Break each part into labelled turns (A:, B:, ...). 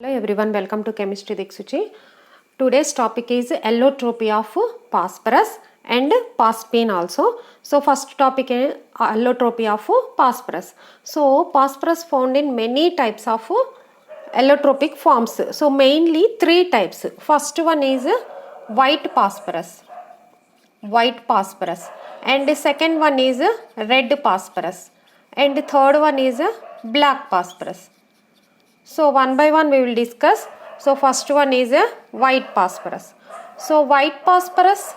A: Hello everyone, welcome to Chemistry Diksuchi. Today's topic is allotropy of phosphorus and phosphine also. So first topic is allotropy of phosphorus. So phosphorus found in many types of allotropic forms. So mainly three types. First one is white phosphorus, and the second one is red phosphorus, and the third one is black phosphorus. So one by one we will discuss. So first one is a white phosphorus. So white phosphorus,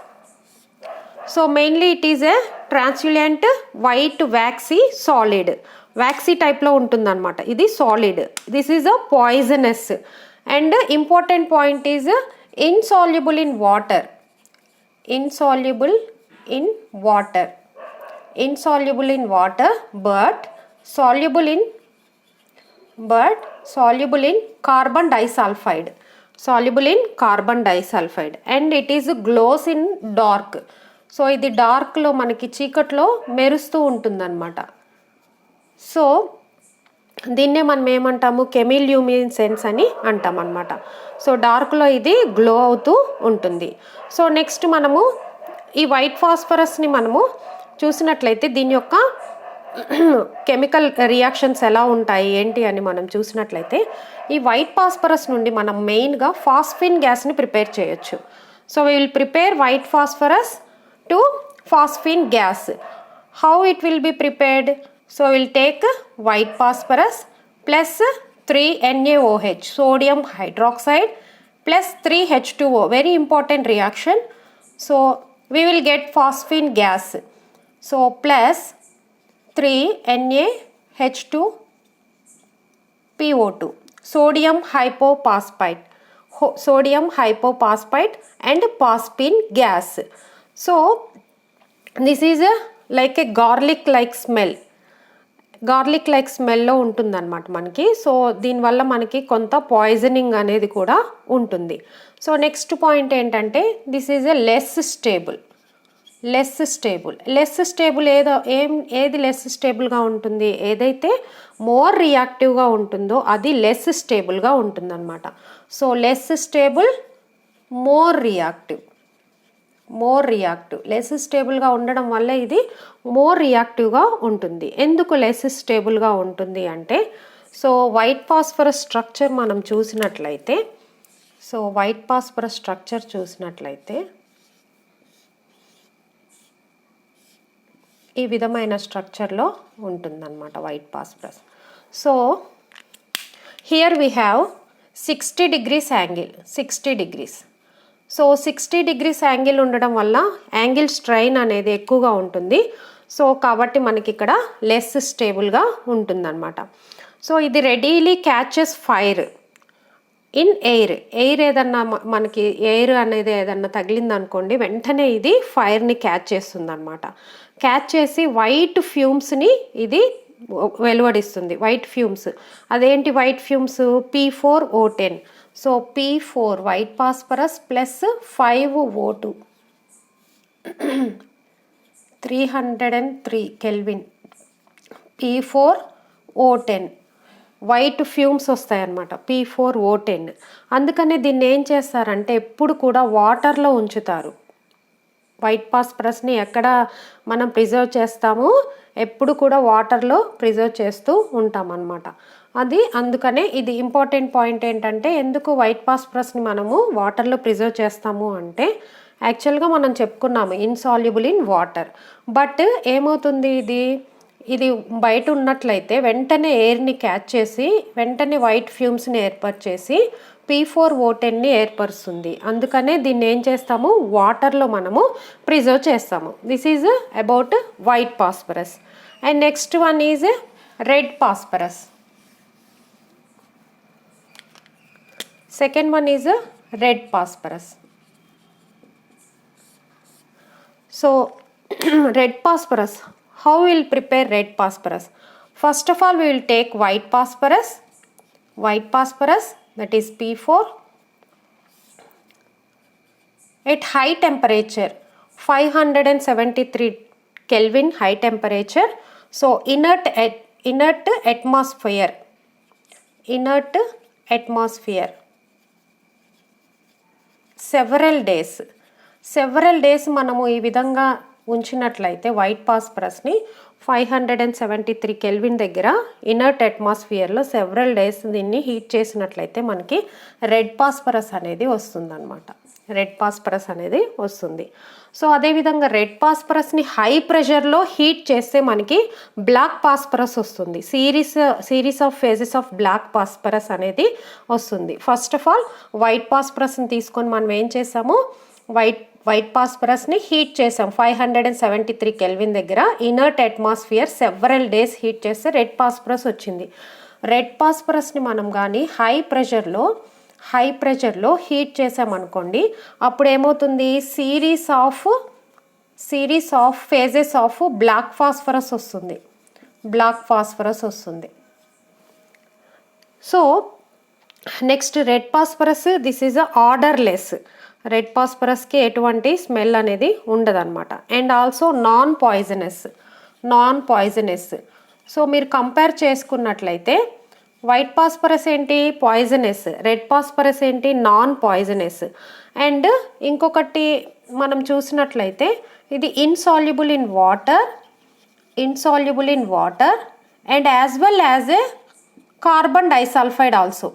A: so mainly it is a translucent white waxy solid. Waxy type లో ఉంటుందన్నమాట. ఇది solid. This is a poisonous and important point is insoluble in water. Insoluble in water but soluble in carbon disulfide, and it is glows in dark. So ఇది డార్క్లో మనకి చీకట్లో మెరుస్తూ ఉంటుందన్నమాట. So దీన్నే మనం ఏమంటాము, కెమిల్యూమినెసెన్స్ అని అంటాం అన్నమాట. సో డార్క్లో ఇది గ్లో అవుతూ ఉంటుంది. సో నెక్స్ట్ మనము ఈ వైట్ ఫాస్ఫరస్ని మనము చూసినట్లయితే దీని యొక్క కెమికల్ రియాక్షన్స్ ఎలా ఉంటాయి ఏంటి అని మనం చూసినట్లయితే ఈ వైట్ ఫాస్ఫరస్ నుండి మనం మెయిన్గా ఫాస్ఫిన్ గ్యాస్ని ప్రిపేర్ చేయొచ్చు. So we will prepare white phosphorus to phosphine gas. How it will be prepared? So will take white phosphorus plus 3NaOH sodium hydroxide plus 3H2O, very important reaction. So we will get phosphine gas. So plus 3NaH2PO2, sodium hypophosphite and phosphine gas. So this is like a garlic like స్మెల్లో ఉంటుందన్నమాట మనకి. So దీనివల్ల మనకి కొంత poisoning అనేది కూడా ఉంటుంది. So next point ఏంటంటే this is a less stable. ఏది లెస్ స్టేబుల్గా ఉంటుంది? ఏదైతే మోర్ రియాక్టివ్గా ఉంటుందో అది లెస్ స్టేబుల్గా ఉంటుందన్నమాట. So less stable, more reactive. Less స్టేబుల్గా ఉండడం వల్ల ఇది మోర్ రియాక్టివ్గా ఉంటుంది. ఎందుకు లెస్ స్టేబుల్గా ఉంటుంది అంటే, సో వైట్ ఫాస్ఫరస్ స్ట్రక్చర్ మనం చూసినట్లయితే, ఈ విధమైన స్ట్రక్చర్లో ఉంటుందన్నమాట white phosphorus. So here we have 60 degrees angle. So 60 degrees angle ఉండడం వల్ల యాంగిల్ స్ట్రైన్ అనేది ఎక్కువగా ఉంటుంది. సో కాబట్టి మనకి ఇక్కడ లెస్ స్టేబుల్గా ఉంటుందన్నమాట. సో ఇది readily catches fire in air ఏదన్నా మనకి ఎయిర్ అనేది ఏదన్నా తగిలిందనుకోండి, వెంటనే ఇది ఫైర్ని క్యాచ్ చేస్తుంది అనమాట. క్యాచ్ చేసి వైట్ ఫ్యూమ్స్ని ఇది వెలువడిస్తుంది. వైట్ ఫ్యూమ్స్, అదేంటి white fumes? P4O10. So P4 white phosphorus plus 5O2 303 kelvin, P4O10 white fumes వస్తాయన్నమాట, P4O10. అందుకనే దీన్ని ఏం చేస్తారంటే ఎప్పుడు కూడా వాటర్లో ఉంచుతారు. వైట్ ఫాస్ఫరస్ని ఎక్కడ మనం ప్రిజర్వ్ చేస్తాము? ఎప్పుడు కూడా వాటర్లో ప్రిజర్వ్ చేస్తూ ఉంటామన్నమాట. అందుకనే ఇది ఇంపార్టెంట్ పాయింట్ ఏంటంటే, ఎందుకు వైట్ ఫాస్ఫరస్ని మనము వాటర్లో ప్రిజర్వ్ చేస్తాము అంటే, యాక్చువల్గా మనం చెప్పుకున్నాము ఇన్సాల్యుబుల్ ఇన్ వాటర్. బట్ ఏమవుతుంది, ఇది బయట ఉన్నట్లయితే వెంటనే ఎయిర్ని క్యాచ్ చేసి వెంటనే వైట్ ఫ్యూమ్స్ని ఏర్పరిచేసి P4O10ని ఏర్పరుస్తుంది. అందుకనే దీన్ని ఏం చేస్తాము? వాటర్లో మనము ప్రిజర్వ్ చేస్తాము. This is about white phosphorus. And next one is red phosphorus. Second one is red phosphorus. So red phosphorus, how we will prepare red phosphorus? First of all we will take white phosphorus that is P4 at high temperature 573 Kelvin high temperature. So inert atmosphere atmosphere several days మనము ఈ విధంగా ఉంచినట్లయితే white ఫాస్ఫరస్ని 573 kelvin దగ్గర inert అట్మాస్ఫియర్లో several days దీన్ని heat చేసినట్లయితే మనకి red phosphorus అనేది వస్తుందన్నమాట. రెడ్ ఫాస్ఫరస్ అనేది వస్తుంది. సో అదేవిధంగా రెడ్ ఫాస్ఫరస్ని హై ప్రెషర్లో హీట్ చేస్తే మనకి బ్లాక్ ఫాస్ఫరస్ వస్తుంది. Series of phases of black phosphorus అనేది వస్తుంది. ఫస్ట్ ఆఫ్ ఆల్ వైట్ ఫాస్ఫరస్ని తీసుకొని మనం ఏం చేసాము, వైట్ ఫాస్ఫరస్ని హీట్ చేసాం 573 కెల్విన్ దగ్గర inert atmosphere several days heat చేస్తే రెడ్ ఫాస్ఫరస్ వచ్చింది. రెడ్ ఫాస్ఫరస్ని మనం కానీ హై ప్రెషర్లో హీట్ చేసామనుకోండి, అప్పుడు ఏమవుతుంది, series of phases of black phosphorus వస్తుంది. So next red phosphorus, this is orderless. Red ఫాస్ఫరస్కి ఎటువంటి స్మెల్ అనేది ఉండదన్నమాట. And also non poisonous. So మీరు కంపేర్ చేసుకున్నట్లయితే వైట్ ఫాస్ఫరస్ ఏంటి, పాయిజనస్. రెడ్ ఫాస్ఫరస్ ఏంటి, నాన్ పాయిజనస్. అండ్ ఇంకొకటి మనం చూసినట్లయితే ఇది insoluble in water and as well as a carbon disulphide also.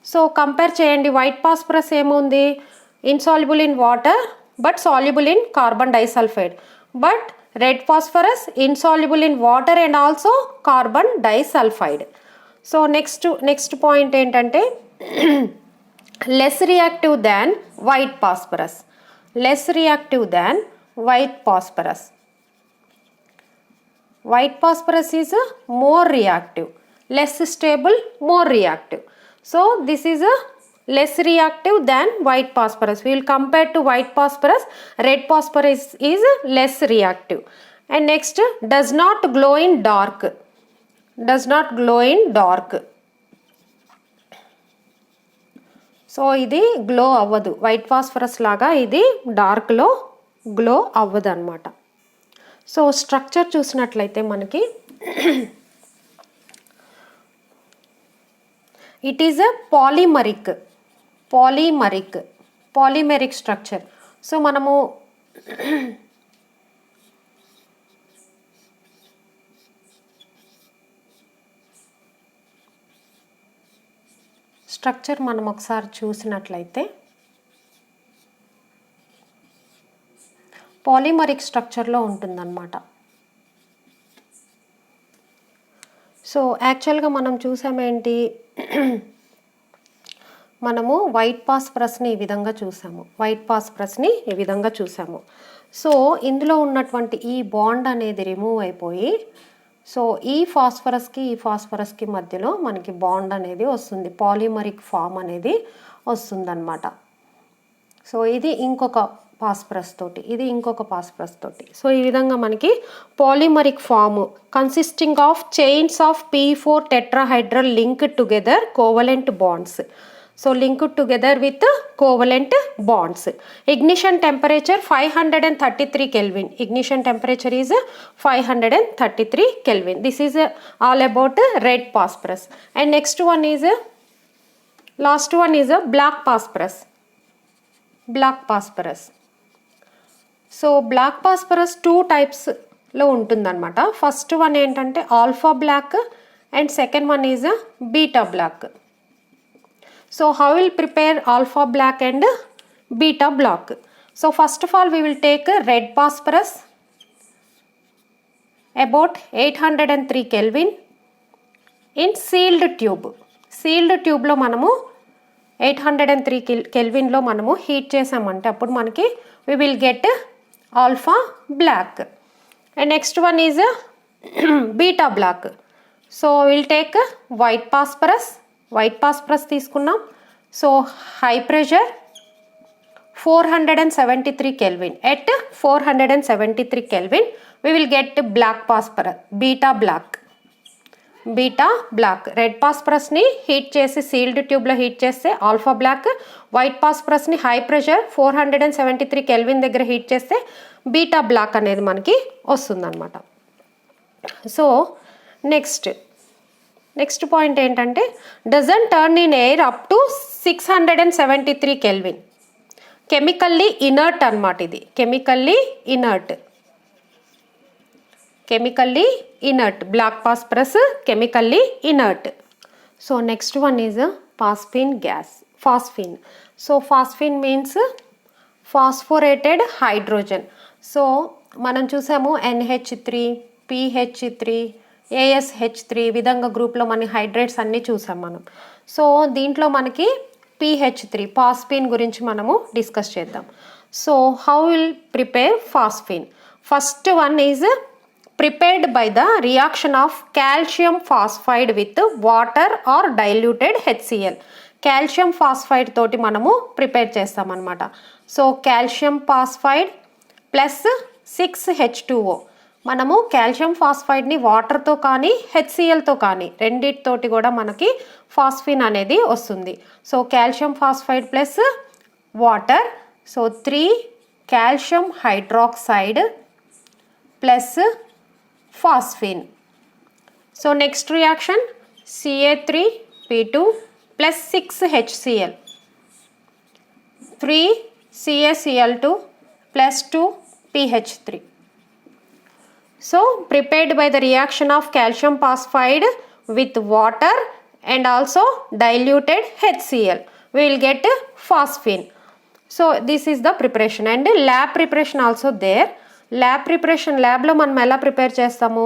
A: So compare చేయండి, వైట్ ఫాస్ఫరస్ ఏముంది, insoluble in water but soluble in carbon disulphide. But red phosphorus insoluble in water and also carbon disulphide. So next point ఏంటంటే less reactive than white phosphorus. White phosphorus is more reactive, less stable, more reactive. So this is a less reactive than white phosphorus. We will compare to white phosphorus. Red phosphorus is less reactive. And next, does not glow in dark. So ఇది glow అవ్వదు, white phosphorus లాగా ఇది డార్క్లో glow అవ్వదు అనమాట. So structure చూసినట్లయితే మనకి it is a polymeric structure. So మనము structure మనం ఒకసారి చూసినట్లయితే పాలిమరిక్ స్ట్రక్చర్లో ఉంటుందన్నమాట. సో యాక్చువల్గా మనం చూసామేంటి, మనము వైట్ ఫాస్ఫరస్ని ఈ విధంగా చూసాము. సో ఇందులో ఉన్నటువంటి ఈ బాండ్ అనేది రిమూవ్ అయిపోయి, సో ఈ ఫాస్ఫరస్కి మధ్యలో మనకి బాండ్ అనేది వస్తుంది, పాలిమరిక్ ఫామ్ అనేది వస్తుందన్నమాట. సో ఇది ఇంకొక ఫాస్ఫరస్ తోటి, సో ఈ విధంగా మనకి polymeric form consisting of chains of P4 tetrahedral linked together covalent bonds. So linked together with covalent bonds. Ignition temperature 533 Kelvin. Ignition temperature is 533 Kelvin. This is all about red phosphorus. And last one is black phosphorus. So black phosphorus two types లో ఉంటుందన్నమాట. First one ఏంటంటే alpha black and second one is beta black. So how we will prepare alpha black and beta black? So first of all we will take red phosphorus about 803 Kelvin in sealed tube. Sealed tube లో మనము 803 Kelvin లో మనము heat చేసామంటే అప్పుడు మనకి we will get alpha black. And next one is beta black. So we will take white phosphorus తీసుకున్నాం. So high pressure 473 Kelvin. At 473 Kelvin we will get black phosphorus, beta black. Red ఫాస్ఫరస్ని heat చేసి sealed ట్యూబ్లో heat చేస్తే alpha black, white ఫాస్ఫరస్ని high pressure 473 Kelvin దగ్గర heat చేస్తే beta black అనేది మనకి వస్తుందన్నమాట. సో నెక్స్ట్ నెక్స్ట్ పాయింట్ ఏంటంటే doesn't turn in air up to 673 kelvin. Chemically inert అనమాట, ఇది chemically inert black phosphorus chemically inert. So next one is phosphine gas. So phosphine means phosphorated hydrogen. So మనం చూసాము NH3, PH3, ASH3 విధంగా గ్రూప్లో మన hydrates అన్నీ చూసాం మనం. సో దీంట్లో మనకి PH3 ఫాస్ఫిన్ గురించి మనము డిస్కస్ చేద్దాం. So how will prepare phosphine? First one is prepared by the reaction of calcium phosphide with water or diluted HCl. Calcium phosphide తోటి మనము ప్రిపేర్ చేస్తామన్నమాట. So calcium phosphide plus 6H2O. మనము calcium ఫాస్ఫైడ్ని వాటర్తో కానీ HClతో కానీ రెండిటితోటి కూడా మనకి ఫాస్ఫిన్ అనేది వస్తుంది. So calcium phosphide plus water, so 3 calcium hydroxide plus phosphine. So next reaction Ca3P2 plus 6HCl, 3CaCl2 plus 2PH3. So prepared by the reaction of calcium phosphide with water and also diluted HCl, we will get phosphine. So this is the preparation and lab preparation also there. ల్యాబ్లో మనం ఎలా prepare చేస్తాము?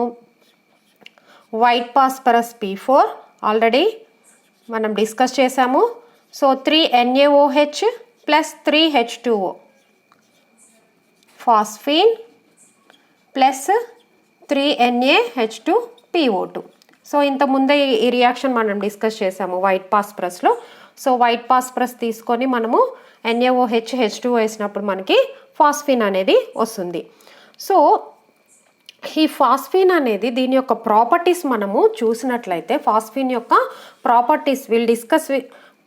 A: White phosphorus P4 already మనం discuss చేసాము. So 3NaOH plus 3H2O, phosphine plus 3NaH2PO2. So ఇంతకుముందే ఈ reaction మనం discuss చేసాము వైట్ ఫాస్ఫరస్లో. సో వైట్ ఫాస్ఫరస్ తీసుకొని మనము NaOH H2O వేసినప్పుడు మనకి ఫాస్ఫిన్ అనేది వస్తుంది. సో ఈ ఫాస్ఫిన్ అనేది దీని యొక్క ప్రాపర్టీస్ మనము చూసినట్లయితే ఫాస్ఫిన్ యొక్క properties will discuss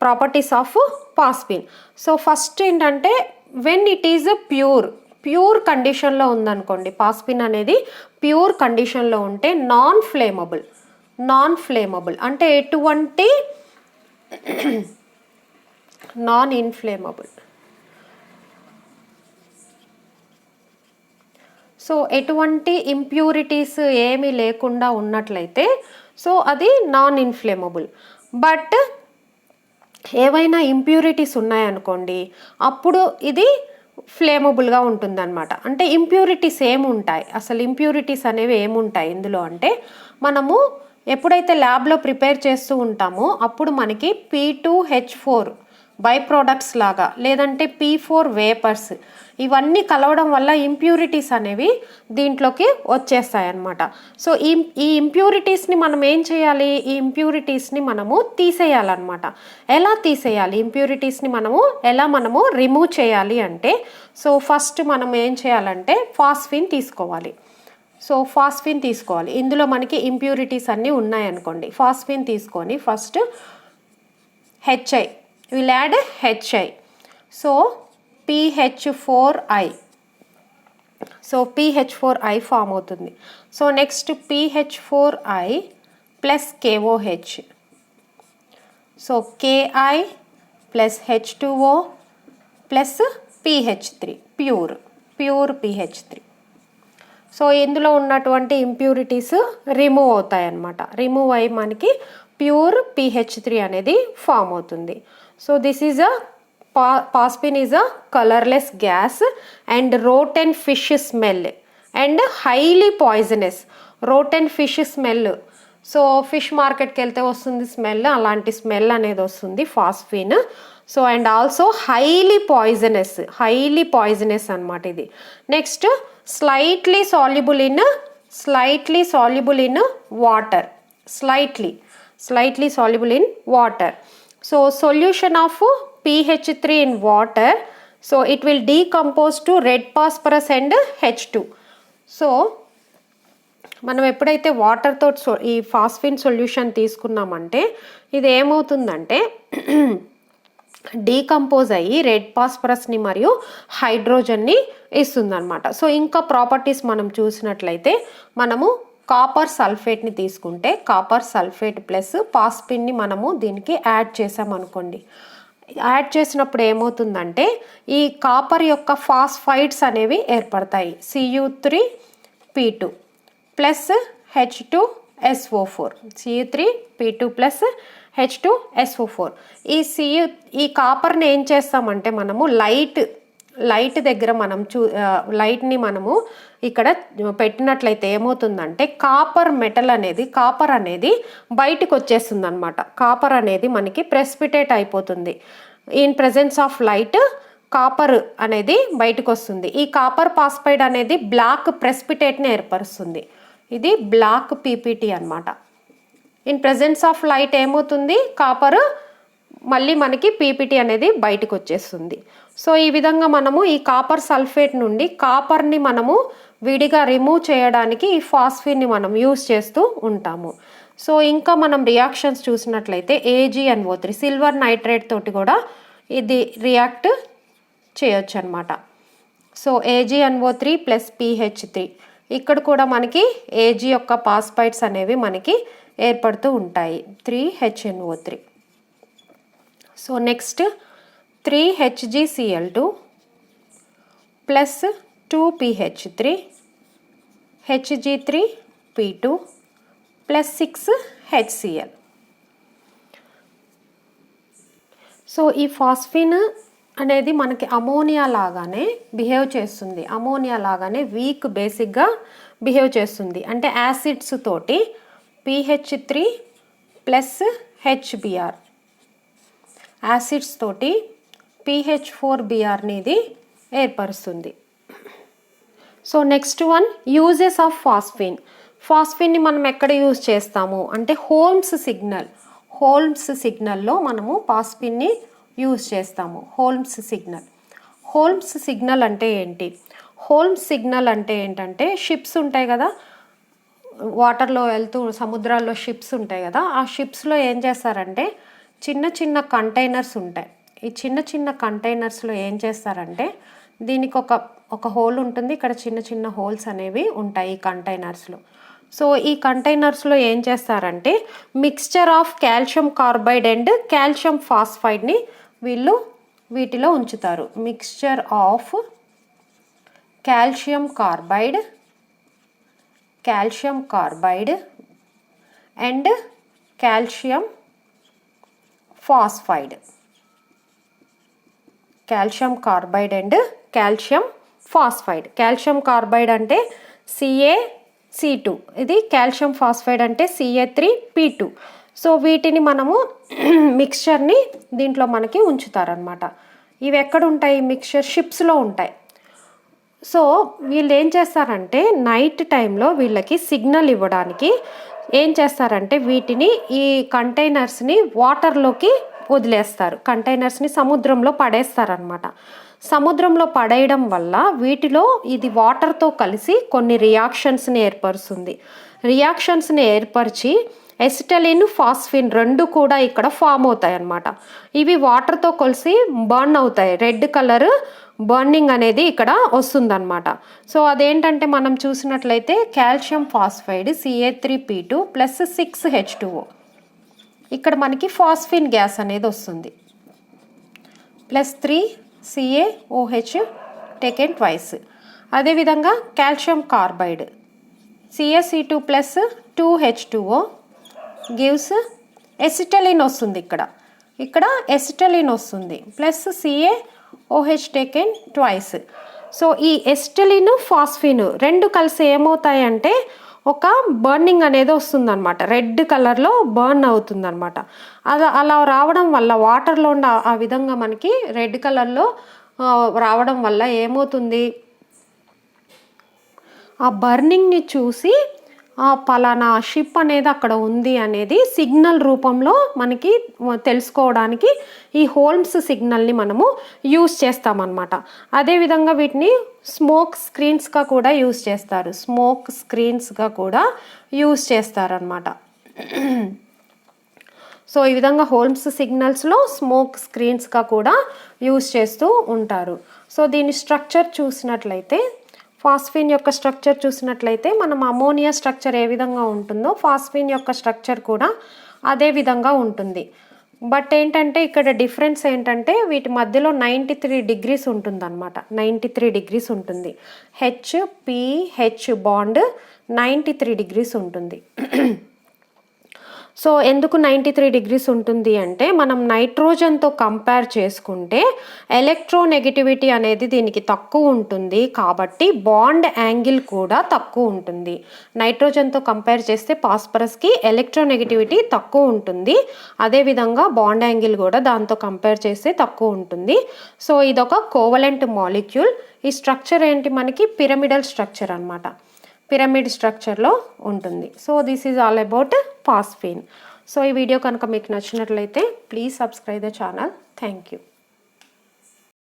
A: properties of phosphine. So first ఏంటంటే వెన్ ఇట్ ఈజ్ ప్యూర్ కండిషన్లో ఉందనుకోండి, ఫాస్ఫిన్ అనేది ప్యూర్ కండిషన్లో ఉంటే నాన్ ఫ్లేమబుల్ అంటే ఎటువంటి నాన్ ఇన్ఫ్లేమబుల్. సో ఎటువంటి ఇంప్యూరిటీస్ ఏమీ లేకుండా ఉన్నట్లయితే సో అది నాన్ ఇన్ఫ్లేమబుల్. బట్ ఏవైనా ఇంప్యూరిటీస్ ఉన్నాయనుకోండి అప్పుడు ఇది ఫ్లేమబుల్గా ఉంటుందన్నమాట. అంటే ఇంప్యూరిటీస్ ఏముంటాయి, అసలు ఇంప్యూరిటీస్ అనేవి ఏముంటాయి ఇందులో అంటే, మనము ఎప్పుడైతే ల్యాబ్లో ప్రిపేర్ చేస్తూ ఉంటామో అప్పుడు మనకి P2H4 బై ప్రోడక్ట్స్ లాగా లేదంటే P4 వేపర్స్ ఇవన్నీ కలవడం వల్ల ఇంప్యూరిటీస్ అనేవి దీంట్లోకి వచ్చేస్తాయి అన్నమాట. సో ఈ ఇంప్యూరిటీస్ని మనం ఏం చేయాలి? ఈ ఇంప్యూరిటీస్ని మనము తీసేయాలన్నమాట. ఎలా తీసేయాలి ఇంప్యూరిటీస్ని మనము రిమూవ్ చేయాలి అంటే, సో ఫస్ట్ మనం ఏం చేయాలంటే ఫాస్ఫిన్ తీసుకోవాలి. ఇందులో మనకి ఇంప్యూరిటీస్ అన్నీ ఉన్నాయనుకోండి, ఫాస్ఫిన్ తీసుకొని first HI will add HI. So PH4I, so PH4I form అవుతుంది. So next PH4I plus KOH, so KI plus H2O plus PH3 pure PH3. So ఇందులో ఉన్నటువంటి ఇంప్యూరిటీస్ రిమూవ్ అవుతాయి అన్నమాట. రిమూవ్ అయ్యి మనకి ప్యూర్ PH3 అనేది ఫామ్ అవుతుంది. So this is phosphine is a colorless gas and rotten fish smell and highly poisonous. rotten fish smell, so fish మార్కెట్కి వెళ్తే వస్తుంది స్మెల్, అలాంటి స్మెల్ అనేది వస్తుంది phosphine. So and also highly poisonous అనమాట ఇది. Next slightly soluble in water, slightly soluble in water. So solution of PH3 in water, so it will decompose to red phosphorus and H2. So మనం ఎప్పుడైతే వాటర్తో ఈ phosphine solution తీసుకున్నామంటే ఇది ఏమవుతుందంటే decompose అయ్యి రెడ్ ఫాస్ఫరస్ని మరియు హైడ్రోజన్ని ఇస్తుంది అనమాట. సో ఇంకా ప్రాపర్టీస్ మనం చూసినట్లయితే మనము కాపర్ సల్ఫేట్ని తీసుకుంటే కాపర్ సల్ఫేట్ ప్లస్ పాస్పిన్ని మనము దీనికి యాడ్ చేసామనుకోండి. యాడ్ చేసినప్పుడు ఏమవుతుందంటే ఈ కాపర్ యొక్క ఫాస్ఫైడ్స్ అనేవి ఏర్పడతాయి. Cu3P2 plus H2SO4, Cu3P2 plus H2SO4. ఈ కాపర్ని ఏం చేస్తామంటే మనము లైట్ దగ్గర మనం లైట్ని మనము ఇక్కడ పెట్టినట్లయితే ఏమవుతుందంటే కాపర్ అనేది బయటకు వచ్చేస్తుంది అనమాట. కాపర్ అనేది మనకి ప్రెసిపిటేట్ అయిపోతుంది. In presence of light copper అనేది బయటకు వస్తుంది. ఈ కాపర్ పాస్పైడ్ అనేది బ్లాక్ ప్రెసిపిటేట్ని ఏర్పరుస్తుంది. ఇది బ్లాక్ పీపీటీ అనమాట. ఇన్ ప్రెజెన్స్ ఆఫ్ లైట్ ఏమవుతుంది, కాపర్ మళ్ళీ మనకి పీపీటీ అనేది బయటకు వచ్చేస్తుంది. సో ఈ విధంగా మనము ఈ కాపర్ సల్ఫేట్ నుండి కాపర్ని మనము విడిగా రిమూవ్ చేయడానికి ఈ ఫాస్ఫిన్ని మనం యూజ్ చేస్తూ ఉంటాము. సో ఇంకా మనం రియాక్షన్స్ చూసినట్లయితే AgNO3 సిల్వర్ నైట్రేట్ తోటి కూడా ఇది రియాక్ట్ చేయొచ్చు అనమాట. సో AgNO3 ప్లస్ PH3 ఇక్కడ కూడా మనకి Ag యొక్క పాస్పైడ్స్ అనేవి మనకి ఏర్పడుతూ ఉంటాయి, 3HNO3. So next 3HgCl2 plus 2PH3 Hg3P2 plus 6HCl. So ఈ ఫాస్ఫిన్ అనేది మనకి అమోనియా లాగానే బిహేవ్ చేస్తుంది. అమోనియా లాగానే వీక్ బేసిక్గా బిహేవ్ చేస్తుంది. అంటే యాసిడ్స్ తోటి PH3 ప్లస్ HBr, యాసిడ్స్ తోటి PH4Brని ఇది ఏర్పరుస్తుంది. So next one uses of ఫాస్ఫిన్ని మనం ఎక్కడ యూజ్ చేస్తాము అంటే హోల్మ్స్ సిగ్నల్లో మనము ఫాస్ఫిన్ని యూజ్ చేస్తాము. హోల్మ్స్ సిగ్నల్ అంటే ఏంటి? హోల్మ్స్ సిగ్నల్ అంటే ఏంటంటే షిప్స్ ఉంటాయి కదా, వాటర్లో వెళ్తూ సముద్రాల్లో షిప్స్ ఉంటాయి కదా, ఆ షిప్స్లో ఏం చేస్తారంటే చిన్న కంటైనర్స్ ఉంటాయి. ఈ చిన్న కంటైనర్స్లో ఏం చేస్తారంటే దీనికి ఒక హోల్ ఉంటుంది, ఇక్కడ చిన్న హోల్స్ అనేవి ఉంటాయి ఈ కంటైనర్స్లో. సో ఈ కంటైనర్స్లో ఏం చేస్తారంటే mixture of calcium carbide and calcium ఫాస్ఫైడ్ని వీటిలో ఉంచుతారు. Mixture of calcium carbide and calcium phosphide. Calcium carbide and calcium phosphide. Calcium carbide అంటే CaC2, ఇది కాల్షియం ఫాస్ఫైడ్ అంటే Ca3P2. సో వీటిని మనము మిక్స్చర్ని దీంట్లో మనకి ఉంచుతారనమాట. ఇవి ఎక్కడ ఉంటాయి? మిక్స్చర్ షిప్స్లో ఉంటాయి. సో వీళ్ళు ఏం చేస్తారంటే నైట్ టైంలో వీళ్ళకి సిగ్నల్ ఇవ్వడానికి ఏం చేస్తారంటే వీటిని ఈ కంటైనర్స్ని వాటర్లోకి వదిలేస్తారు. కంటైనర్స్ని సముద్రంలో పడేస్తారనమాట. సముద్రంలో పడేయడం వల్ల వీటిలో ఇది వాటర్తో కలిసి కొన్ని రియాక్షన్స్ని ఏర్పరిచి ఎసిటలిన్ ఫాస్ఫిన్ రెండు కూడా ఇక్కడ ఫామ్ అవుతాయి అన్నమాట. ఇవి వాటర్తో కలిసి బర్న్ అవుతాయి. రెడ్ కలర్ బర్నింగ్ అనేది ఇక్కడ వస్తుందన్నమాట. సో అదేంటంటే మనం చూసినట్లయితే calcium phosphide Ca3P2 plus 6H2O, ఇక్కడ మనకి ఫాస్ఫిన్ గ్యాస్ అనేది వస్తుంది, ప్లస్ 3CaOH టేకెన్ ట్వైస్. అదేవిధంగా calcium carbide CaC2 plus 2H2O gives acetylene వస్తుంది, ఇక్కడ ఎసిటలిన్ వస్తుంది, plus CaOH taken twice. So ఈ ఎసిటలిన్ ఫాస్ఫిన్ రెండు కలిసి ఏమవుతాయంటే ఒక బర్నింగ్ అనేది వస్తుందన్నమాట. రెడ్ కలర్లో బర్న్ అవుతుందన్నమాట. అలా రావడం వల్ల వాటర్లో ఉన్న ఆ విధంగా మనకి రెడ్ కలర్లో రావడం వల్ల ఏమవుతుంది, ఆ బర్నింగ్ని చూసి పలానా షిప్ అనేది అక్కడ ఉంది అనేది సిగ్నల్ రూపంలో మనకి తెలుసుకోవడానికి ఈ హోల్మ్స్ సిగ్నల్ని మనము యూజ్ చేస్తామన్నమాట. అదేవిధంగా వీటిని స్మోక్ స్క్రీన్స్గా కూడా యూజ్ చేస్తారనమాట. సో ఈ విధంగా హోల్మ్స్ సిగ్నల్స్లో స్మోక్ స్క్రీన్స్గా కూడా యూజ్ చేస్తూ ఉంటారు. సో దీని స్ట్రక్చర్ చూసినట్లయితే ఫాస్ఫిన్ యొక్క స్ట్రక్చర్ చూసినట్లయితే మనం అమోనియా స్ట్రక్చర్ ఏ విధంగా ఉంటుందో ఫాస్ఫిన్ యొక్క స్ట్రక్చర్ కూడా అదే విధంగా ఉంటుంది. బట్ ఏంటంటే ఇక్కడ డిఫరెన్స్ ఏంటంటే వీటి మధ్యలో 93 degrees ఉంటుందన్నమాట. 93 degrees ఉంటుంది. HPH బాండ్ 93 degrees ఉంటుంది. సో ఎందుకు 93 degrees ఉంటుంది అంటే మనం నైట్రోజన్తో కంపేర్ చేసుకుంటే ఎలక్ట్రోనెగటివిటీ అనేది దీనికి తక్కువ ఉంటుంది కాబట్టి బాండ్ యాంగిల్ కూడా తక్కువ ఉంటుంది. నైట్రోజన్తో కంపేర్ చేస్తే ఫాస్ఫరస్కి ఎలక్ట్రోనెగటివిటీ తక్కువ ఉంటుంది, అదేవిధంగా బాండ్ యాంగిల్ కూడా దాంతో కంపేర్ చేస్తే తక్కువ ఉంటుంది. సో ఇదొక కోవలెంట్ మాలిక్యూల్. ఈ స్ట్రక్చర్ ఏంటి మనకి పిరమిడల్ స్ట్రక్చర్ అన్నమాట. పిరమిడ్ స్ట్రక్చర్లో ఉంటుంది. So this is all about phosphine. So ఈ వీడియో కనుక మీకు నచ్చినట్లయితే please subscribe the channel. Thank you.